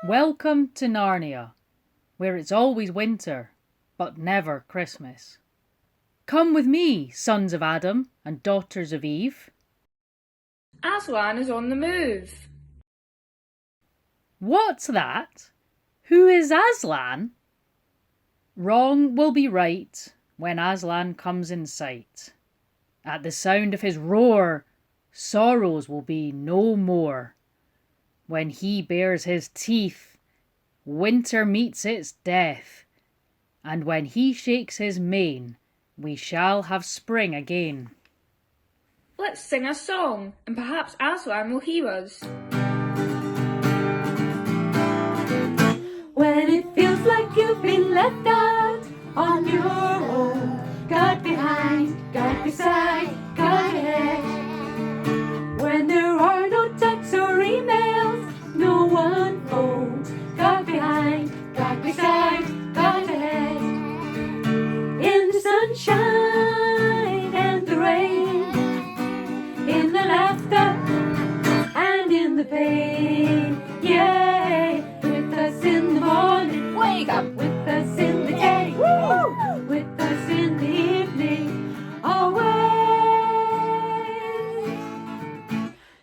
Welcome to Narnia, where it's always winter, but never Christmas. Come with me, sons of Adam and daughters of Eve. Aslan is on the move. What's that? Who is Aslan? Wrong will be right when Aslan comes in sight. At the sound of his roar, sorrows will be no more. When he bares his teeth, winter meets its death, and when he shakes his mane, we shall have spring again. Let's sing a song, and perhaps Aslan will hear us. When it feels like you've been left out on your own, God behind, God beside, God ahead. When there are no texts or emails, no one phones, God behind, God beside, God ahead. In the sunshine and the rain, in the laughter and in the pain, yay, with us in the morning, wake up, with us in the day, woo! With us in the evening, always.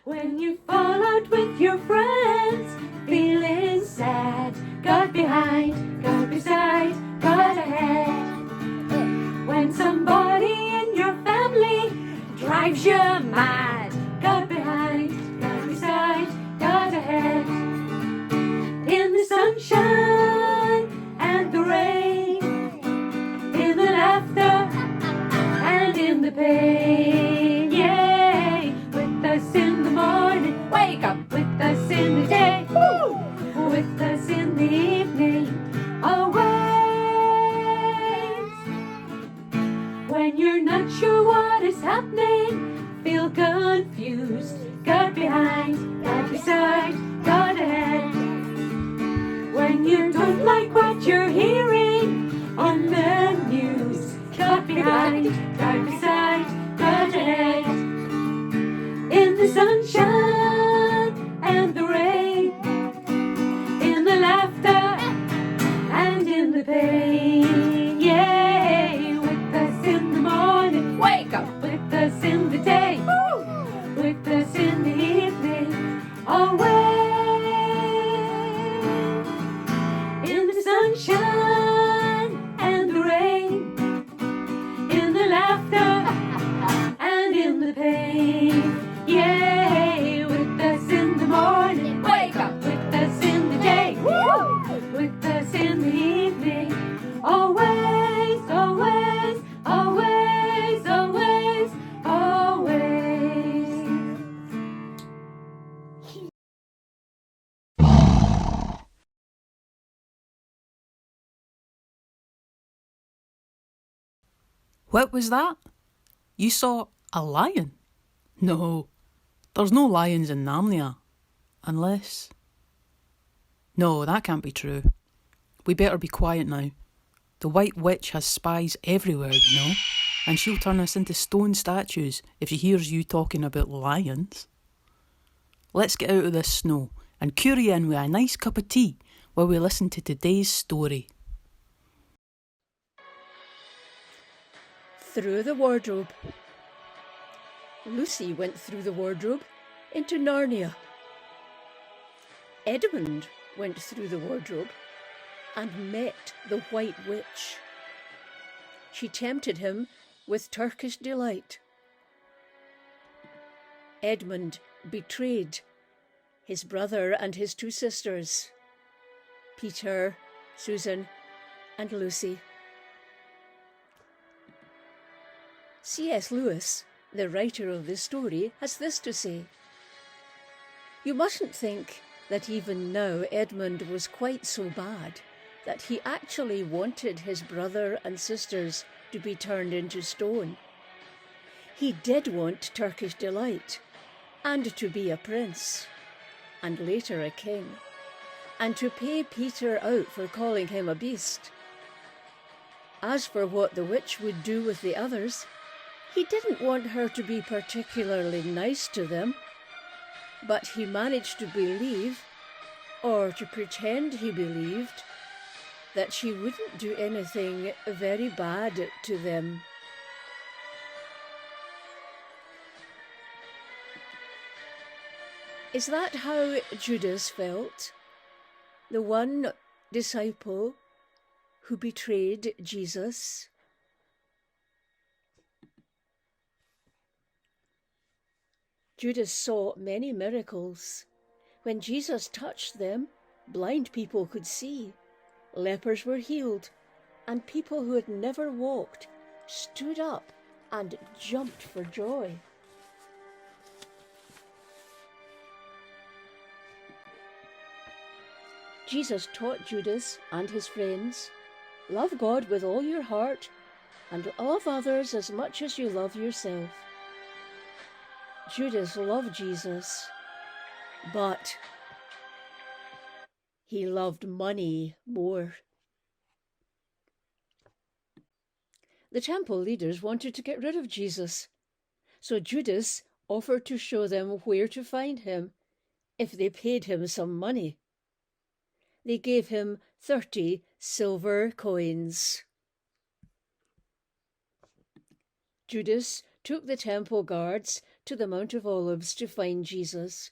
When you fall out with your friends, feeling sad, God behind, God beside, God ahead. When somebody in your family drives you mad, God behind, God beside, God ahead. In the sunshine and the rain, in the laughter and in the pain, yay! With us in the morning, wake up, with us in the day, woo! With us in the evening, always. When you're not sure what is happening, feel confused, God behind, God beside, God ahead. When you don't like what you're hearing on the news, God behind, God beside, God ahead. In the sunshine and the rain, in the laughter and in the pain, yay! With us in the morning, wake up, with us in the day, woo! With us in the evening, always. In the sunshine and the rain, in the laughter and in the pain, yay! With us in the morning, wake up, with us in the day, woo! With us in the evening, always, always, always, always, always. What was that? You saw a lion? No, there's no lions in Narnia. Unless... No, that can't be true. We better be quiet now. The White Witch has spies everywhere, you know, and she'll turn us into stone statues if she hears you talking about lions. Let's get out of this snow and cure you in with a nice cup of tea while we listen to today's story. Through the wardrobe. Lucy went through the wardrobe into Narnia. Edmund went through the wardrobe and met the White Witch. She tempted him with Turkish delight. Edmund betrayed his brother and his two sisters, Peter, Susan, and Lucy. C.S. Lewis, the writer of this story, has this to say: "You mustn't think that even now Edmund was quite so bad that he actually wanted his brother and sisters to be turned into stone. He did want Turkish delight, and to be a prince, and later a king, and to pay Peter out for calling him a beast. As for what the witch would do with the others, he didn't want her to be particularly nice to them, but he managed to believe or to pretend he believed that she wouldn't do anything very bad to them. Is that how Judas felt? The one disciple who betrayed Jesus? Judas saw many miracles. When Jesus touched them, blind people could see, lepers were healed, and people who had never walked stood up and jumped for joy. Jesus taught Judas and his friends, love God with all your heart and love others as much as you love yourself. Judas loved Jesus, but he loved money more. The temple leaders wanted to get rid of Jesus, so Judas offered to show them where to find him if they paid him some money. They gave him 30 silver coins. Judas took the temple guards to the Mount of Olives to find Jesus.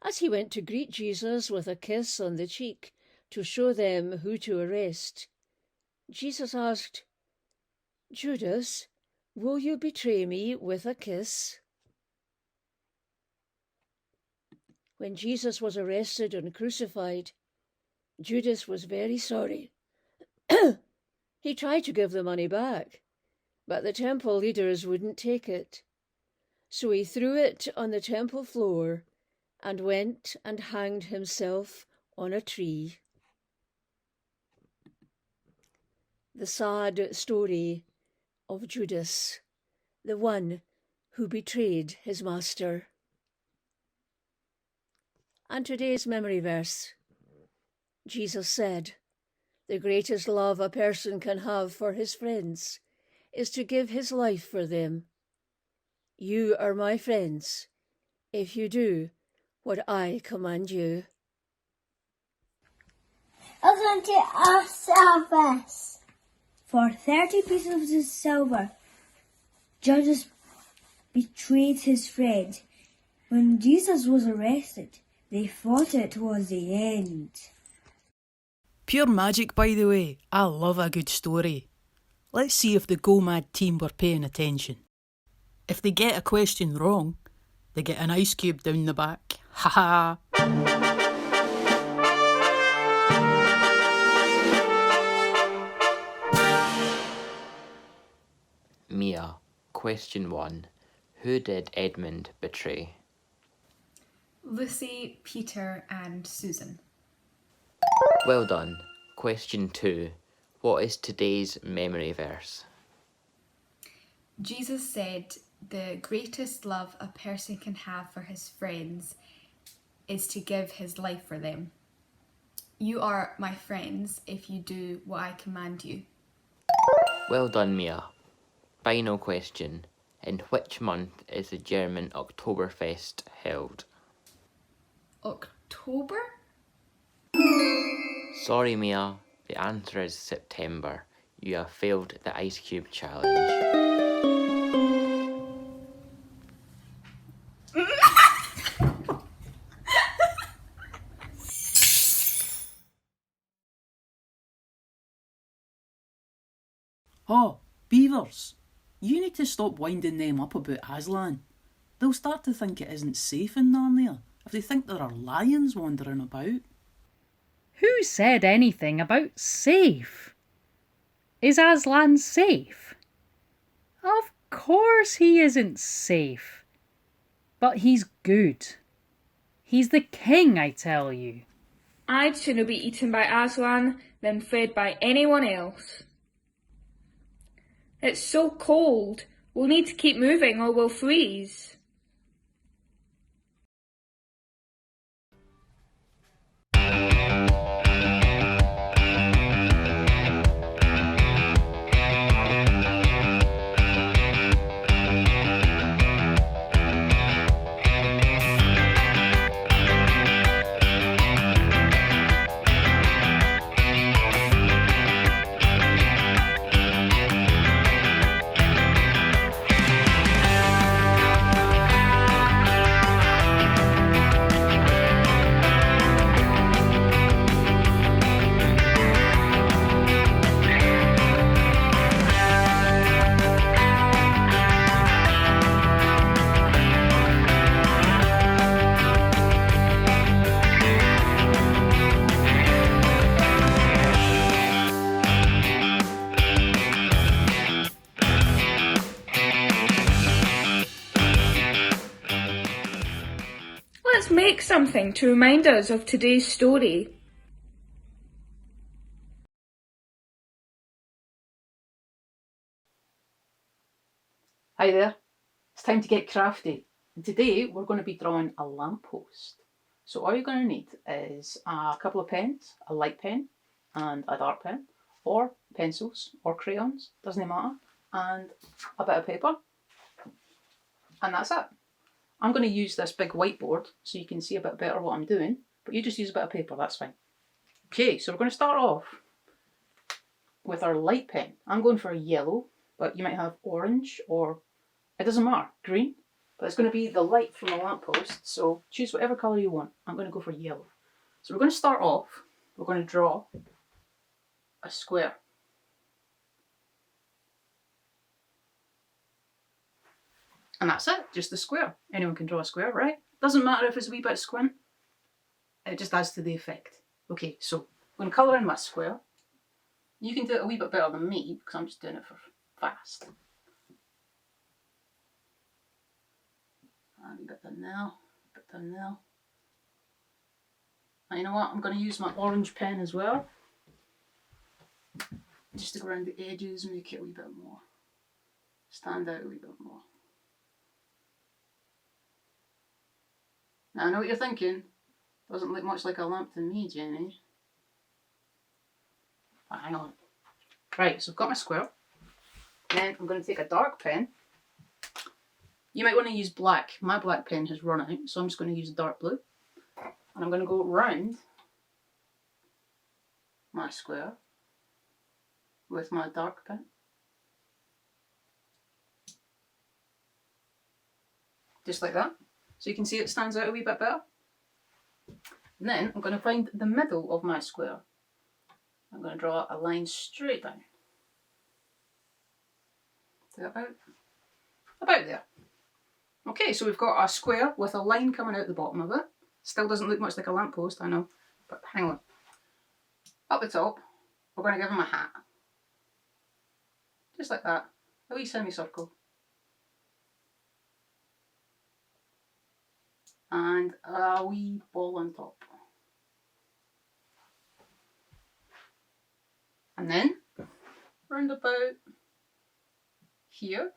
As he went to greet Jesus with a kiss on the cheek to show them who to arrest, Jesus asked, "Judas, will you betray me with a kiss?" When Jesus was arrested and crucified, Judas was very sorry. He tried to give the money back, but the temple leaders wouldn't take it. So he threw it on the temple floor and went and hanged himself on a tree. The sad story of Judas, the one who betrayed his master. And today's memory verse. Jesus said, "The greatest love a person can have for his friends is to give his life for them. You are my friends if you do what I command you." Welcome to our service. For 30 pieces of silver, Judas betrayed his friend. When Jesus was arrested, they thought it was the end. Pure magic, by the way. I love a good story. Let's see if the Go Mad team were paying attention. If they get a question wrong, they get an ice cube down the back. Ha ha! Mia, question 1. Who did Edmund betray? Lucy, Peter and Susan. Well done. Question 2. What is today's memory verse? Jesus said the greatest love a person can have for his friends is to give his life for them. You are my friends if you do what I command you. Well done, Mia. Final question. In which month is the German Oktoberfest held? October? Sorry, Mia. The answer is September. You have failed the Ice Cube challenge. Oh, Beavers, you need to stop winding them up about Aslan. They'll start to think it isn't safe in Narnia if they think there are lions wandering about. Who said anything about safe? Is Aslan safe? Of course he isn't safe. But he's good. He's the king, I tell you. I'd sooner be eaten by Aslan than fed by anyone else. It's so cold. We'll need to keep moving or we'll freeze. let's make something to remind us of today's story. Hi there, it's time to get crafty. And today we're going to be drawing a lamppost. So all you're going to need is a couple of pens, a light pen and a dark pen, or pencils or crayons, doesn't matter, and a bit of paper. And that's it. I'm going to use this big whiteboard so you can see a bit better what I'm doing, but you just use a bit of paper, that's fine. Okay, so we're going to start off with our light pen. I'm going for a yellow, but you might have orange or, it doesn't matter, green. But it's going to be the light from the lamppost, so choose whatever colour you want. I'm going to go for yellow. So we're going to start off, we're going to draw a square. And that's it, just a square. Anyone can draw a square, right? Doesn't matter if it's a wee bit squint, it just adds to the effect. Okay, so I'm going to colour in my square. You can do it a wee bit better than me because I'm just doing it for fast. A wee bit done now, a bit done now. And you know what, I'm going to use my orange pen as well. Just to go around the edges, make it a wee bit more. Stand out a wee bit more. Now I know what you're thinking, doesn't look much like a lamp to me, Jenny. But hang on. Right, so I've got my square. Then I'm going to take a dark pen. You might want to use black. My black pen has run out, so I'm just going to use a dark blue. And I'm going to go round my square with my dark pen. Just like that. So you can see it stands out a wee bit better. And then I'm going to find the middle of my square. I'm going to draw a line straight down. To about there. Okay, so we've got a square with a line coming out the bottom of it. Still doesn't look much like a lamppost, I know, but hang on. Up the top, we're going to give him a hat. Just like that, a wee semicircle. And a wee ball on top. And then, round about here,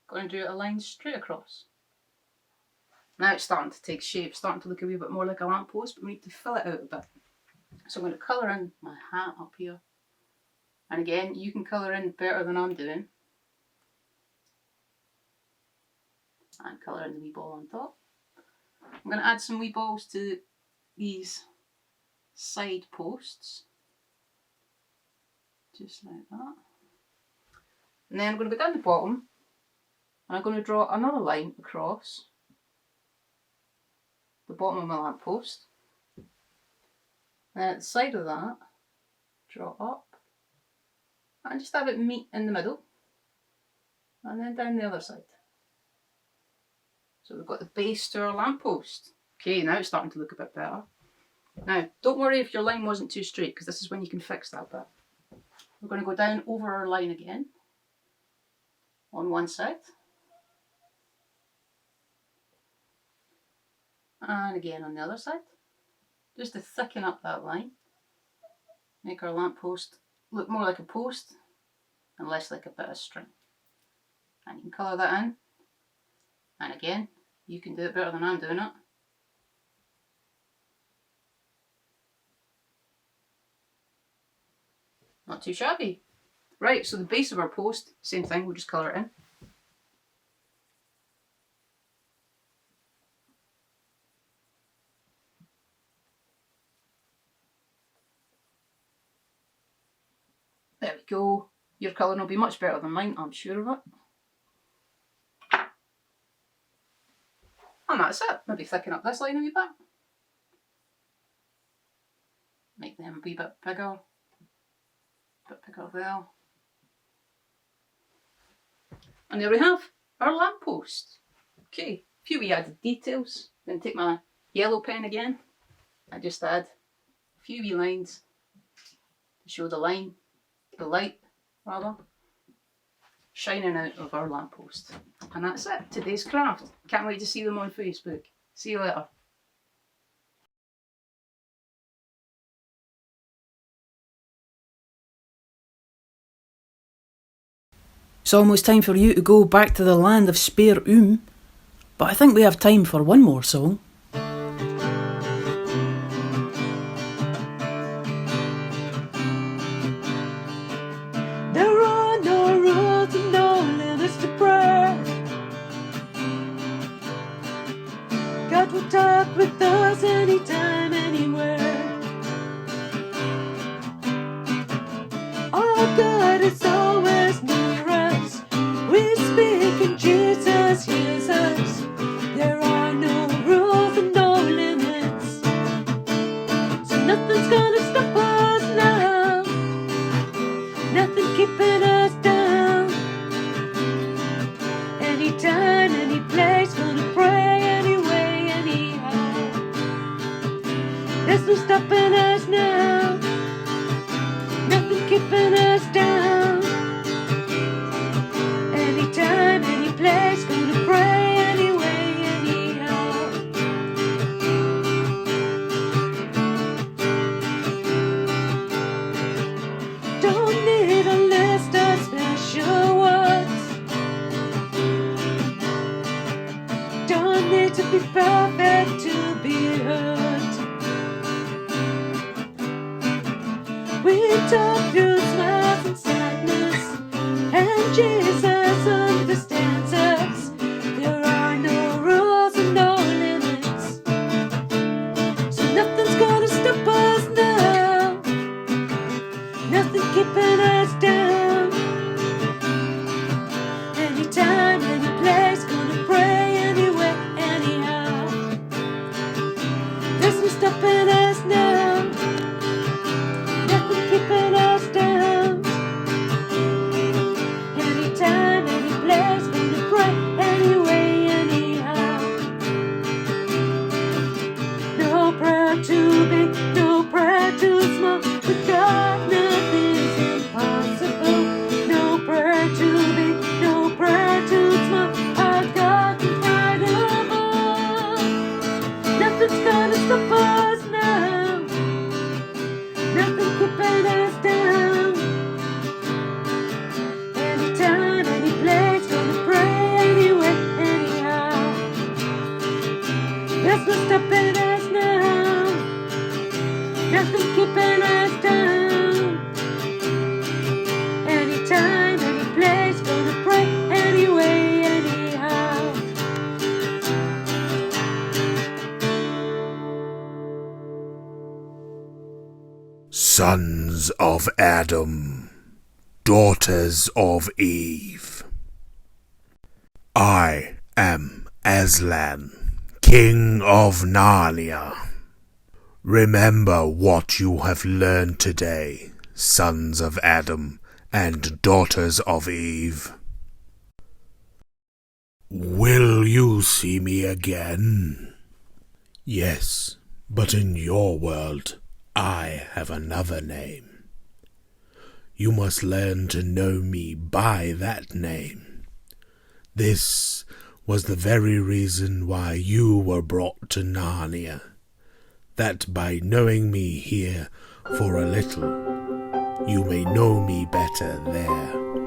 going to do a line straight across. Now it's starting to take shape, starting to look a wee bit more like a lamppost, but we need to fill it out a bit. So I'm going to colour in my hat up here. And again, you can colour in better than I'm doing. And colour in the wee ball on top. I'm going to add some wee balls to these side posts. Just like that. And then I'm going to go down the bottom and I'm going to draw another line across the bottom of my lamppost. And then at the side of that, draw up and just have it meet in the middle. And then down the other side. So we've got the base to our lamppost. Okay, now it's starting to look a bit better. Now, don't worry if your line wasn't too straight, because this is when you can fix that bit. We're going to go down over our line again on one side. And again on the other side. Just to thicken up that line. Make our lamppost look more like a post and less like a bit of string. And you can colour that in. And again, you can do it better than I'm doing it. Not too shabby. Right, so the base of our post, same thing, we'll just colour it in. There we go. Your colouring will be much better than mine, I'm sure of it. And that's it. Maybe thicken up this line a wee bit. Make them a wee bit bigger. A bit bigger there. And there we have our lamppost. Okay, a few wee added details. Then take my yellow pen again. I just add a few wee lines to show the light rather, shining out of our lamppost. And that's it, today's craft. Can't wait to see them on Facebook. See you later. It's almost time for you to go back to the land of spare but I think we have time for one more song. There are no rules and no limits to prayer. God will talk with us anytime, anywhere. Our God is always near us. We speak and Jesus hears us. There are no rules and no limits, so nothing's gonna stop us now. Nothing keeping us down. Anytime, any place, gonna pray anyway, anyhow. There's no stopping us now. Nothing keeping us down. Anytime, any place, gonna pray anyway, anyhow. Don't need a list of special words. Don't need to be perfect to be heard. We talk through smiles and sadness, and Jesus understands us. There are no rules and no limits, so nothing's gonna stop us now. Nothing keeping us down. Anytime, any place, gonna pray anyway, anyhow. There's no stopping us now. Nothing keeping us down. Anytime, any place, gonna pray anyway, anyhow. No prayer too big, no prayer too small. With God, nothing's impossible. No prayer too big, no prayer too small. Our God's incredible. Nothing's gonna stop us now. Nothing keeping us down. Anytime, any place, gonna pray anyway, anyhow. There's no stopping us now. Nothing keeping us down. Anytime, any place, gonna pray anyway, anyhow. Sons of Adam, daughters of Eve. I am Aslan, King of Narnia. Remember what you have learned today, sons of Adam and daughters of Eve. Will you see me again? Yes, but in your world, I have another name. You must learn to know me by that name. This was the very reason why you were brought to Narnia, that by knowing me here for a little, you may know me better there.